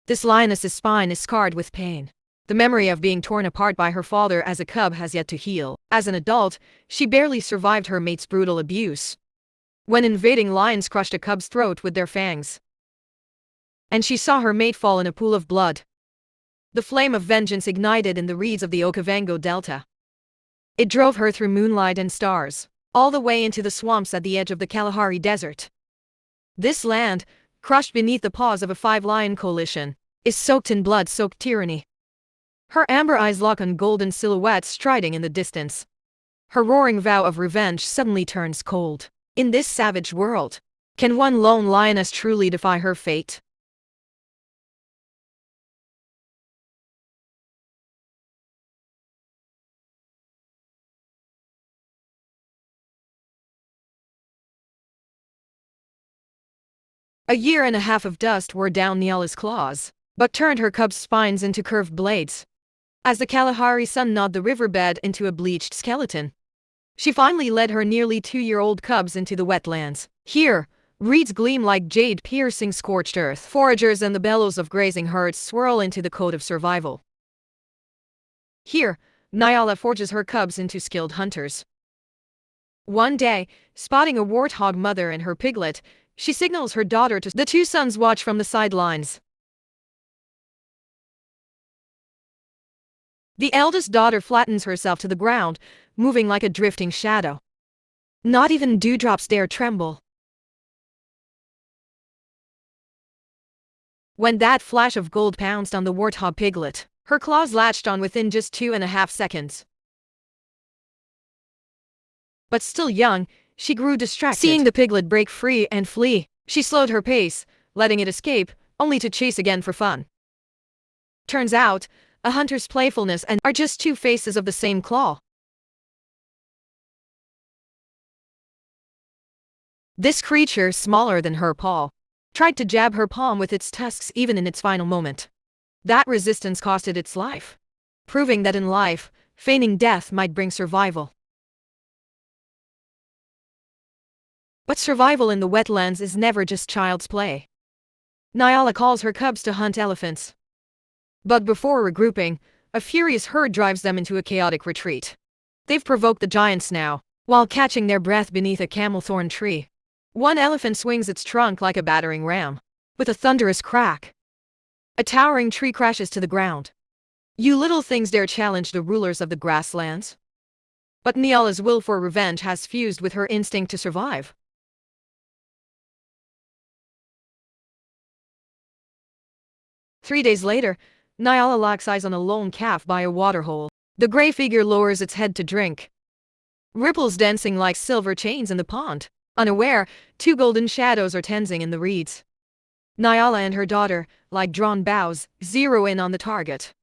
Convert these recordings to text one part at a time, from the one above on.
This lioness's spine is scarred with pain. The memory of being torn apart by her father as a cub has yet to heal. As an adult, she barely survived her mate's brutal abuse, when invading lions crushed a cub's throat with their fangs, and she saw her mate fall in a pool of blood. The flame of vengeance ignited in the reeds of the Okavango Delta. It drove her through moonlight and stars, all the way into the swamps at the edge of the Kalahari Desert. This land, crushed beneath the paws of a five-lion coalition, is soaked in blood-soaked tyranny. Her amber eyes lock on golden silhouettes striding in the distance. Her roaring vow of revenge suddenly turns cold. In this savage world, can one lone lioness truly defy her fate? A year and a half of dust wore down Nyala's claws, but turned her cub's spines into curved blades. As the Kalahari sun gnawed the riverbed into a bleached skeleton, she finally led her nearly 2-year-old cubs into the wetlands. Here, reeds gleam like jade piercing scorched earth. Foragers and the bellows of grazing herds swirl into the code of survival. Here, Nyala forges her cubs into skilled hunters. One day, spotting a warthog mother and her piglet, she signals her daughter to. The two sons watch from the sidelines. The eldest daughter flattens herself to the ground, moving like a drifting shadow. Not even dewdrops dare tremble. When that flash of gold pounced on the warthog piglet, her claws latched on within just 2.5 seconds. But still young, she grew distracted. Seeing the piglet break free and flee, she slowed her pace, letting it escape, only to chase again for fun. Turns out, a hunter's playfulness and are just two faces of the same claw. This creature, smaller than her paw, tried to jab her palm with its tusks even in its final moment. That resistance costed its life, proving that in life, feigning death might bring survival. But survival in the wetlands is never just child's play. Nyala calls her cubs to hunt elephants. But before regrouping, a furious herd drives them into a chaotic retreat. They've provoked the giants now, while catching their breath beneath a camelthorn tree. One elephant swings its trunk like a battering ram. With a thunderous crack, a towering tree crashes to the ground. You little things dare challenge the rulers of the grasslands. But Nyala's will for revenge has fused with her instinct to survive. Three days later, Nyala locks eyes on a lone calf by a waterhole. The gray figure lowers its head to drink, ripples dancing like silver chains in the pond. Unaware, two golden shadows are tensing in the reeds. Nyala and her daughter, like drawn bows, zero in on the target.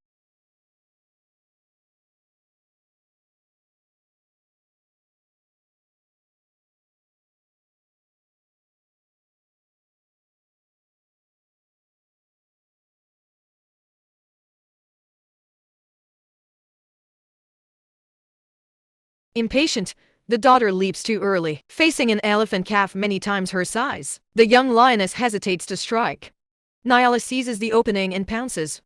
Impatient, the daughter leaps too early, facing an elephant calf many times her size. The young lioness hesitates to strike. Nyala seizes the opening and pounces,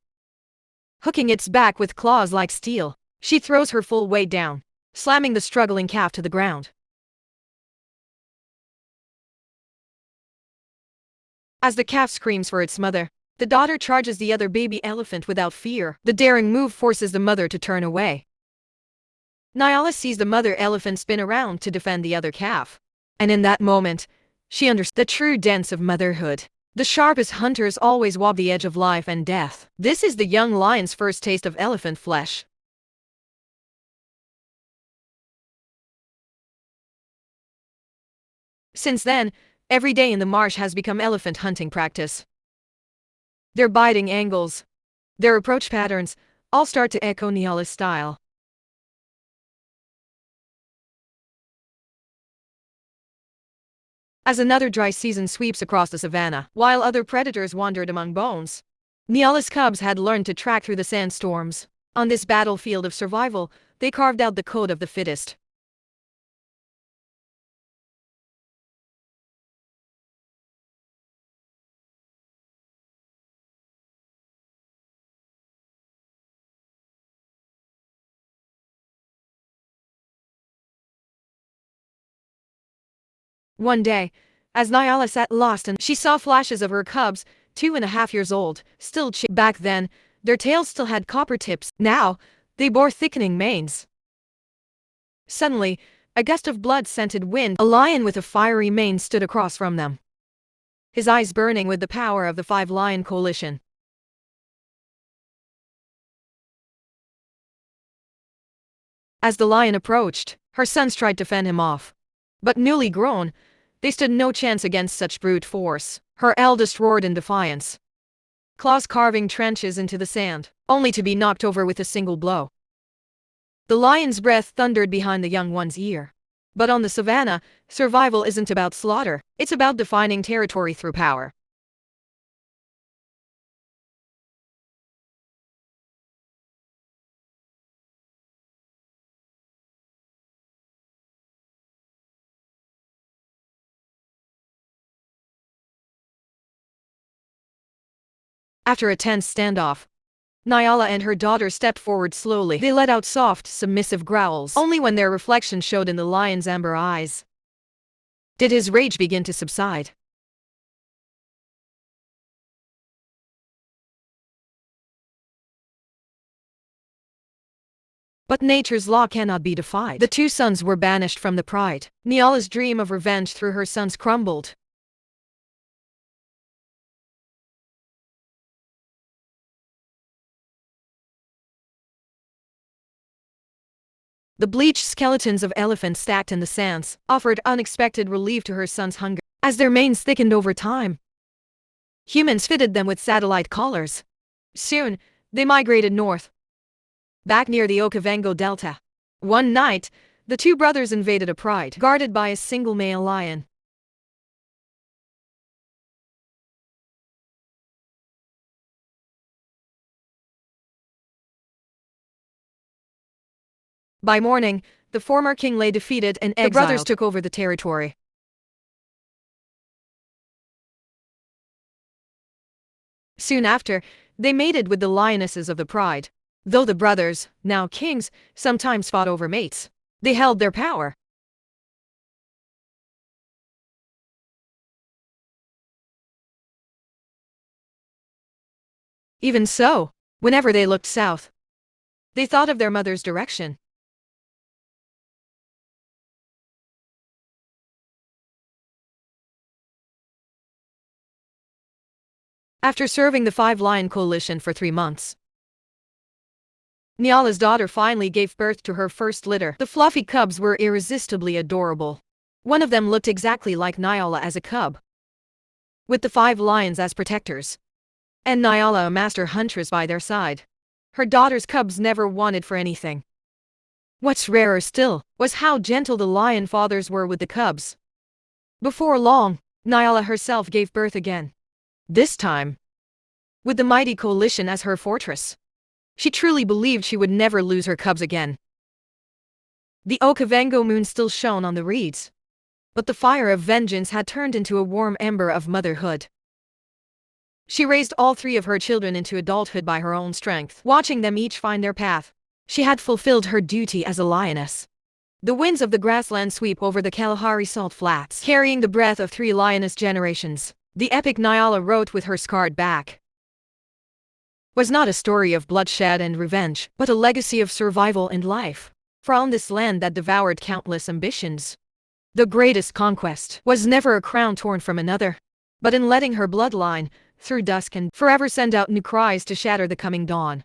hooking its back with claws like steel. She throws her full weight down, slamming the struggling calf to the ground. As the calf screams for its mother, the daughter charges the other baby elephant without fear. The daring move forces the mother to turn away. Nyala sees the mother elephant spin around to defend the other calf. And in that moment, she understands the true dance of motherhood. The sharpest hunters always walk the edge of life and death. This is the young lion's first taste of elephant flesh. Since then, every day in the marsh has become elephant hunting practice. Their biting angles, their approach patterns, all start to echo Nyala's style. As another dry season sweeps across the savannah, while other predators wandered among bones, Nyala's cubs had learned to track through the sandstorms. On this battlefield of survival, they carved out the code of the fittest. One day, as Nyala sat lost and she saw flashes of her cubs, 2.5 years old, still back then, their tails still had copper tips. Now, they bore thickening manes. Suddenly, a gust of blood-scented wind, a lion with a fiery mane stood across from them, his eyes burning with the power of the five-lion coalition. As the lion approached, her sons tried to fend him off. But newly grown, they stood no chance against such brute force. Her eldest roared in defiance, claws carving trenches into the sand, only to be knocked over with a single blow. The lion's breath thundered behind the young one's ear. But on the savannah, survival isn't about slaughter, it's about defining territory through power. After a tense standoff, Nyala and her daughter stepped forward slowly. They let out soft, submissive growls, only when their reflection showed in the lion's amber eyes did his rage begin to subside. But nature's law cannot be defied. The two sons were banished from the pride. Nyala's dream of revenge through her sons crumbled. The bleached skeletons of elephants stacked in the sands offered unexpected relief to her son's hunger. As their manes thickened over time, humans fitted them with satellite collars. Soon, they migrated north, back near the Okavango Delta. One night, the two brothers invaded a pride, guarded by a single male lion. By morning, the former king lay defeated and exiled. The brothers took over the territory. Soon after, they mated with the lionesses of the pride. Though the brothers, now kings, sometimes fought over mates, they held their power. Even so, whenever they looked south, they thought of their mother's direction. After serving the five-lion coalition for 3 months, Nyala's daughter finally gave birth to her first litter. The fluffy cubs were irresistibly adorable. One of them looked exactly like Nyala as a cub, with the 5 lions as protectors, and Nyala a master huntress by their side. Her daughter's cubs never wanted for anything. What's rarer still was how gentle the lion fathers were with the cubs. Before long, Nyala herself gave birth again. This time, with the mighty coalition as her fortress. She truly believed she would never lose her cubs again. The Okavango moon still shone on the reeds, but the fire of vengeance had turned into a warm ember of motherhood. She raised all 3 of her children into adulthood by her own strength, watching them each find their path. She had fulfilled her duty as a lioness. The winds of the grassland sweep over the Kalahari salt flats, carrying the breath of 3 lioness generations. The epic Nyala wrote with her scarred back was not a story of bloodshed and revenge, but a legacy of survival and life. For on this land that devoured countless ambitions, the greatest conquest was never a crown torn from another, but in letting her bloodline, through dusk and forever, send out new cries to shatter the coming dawn.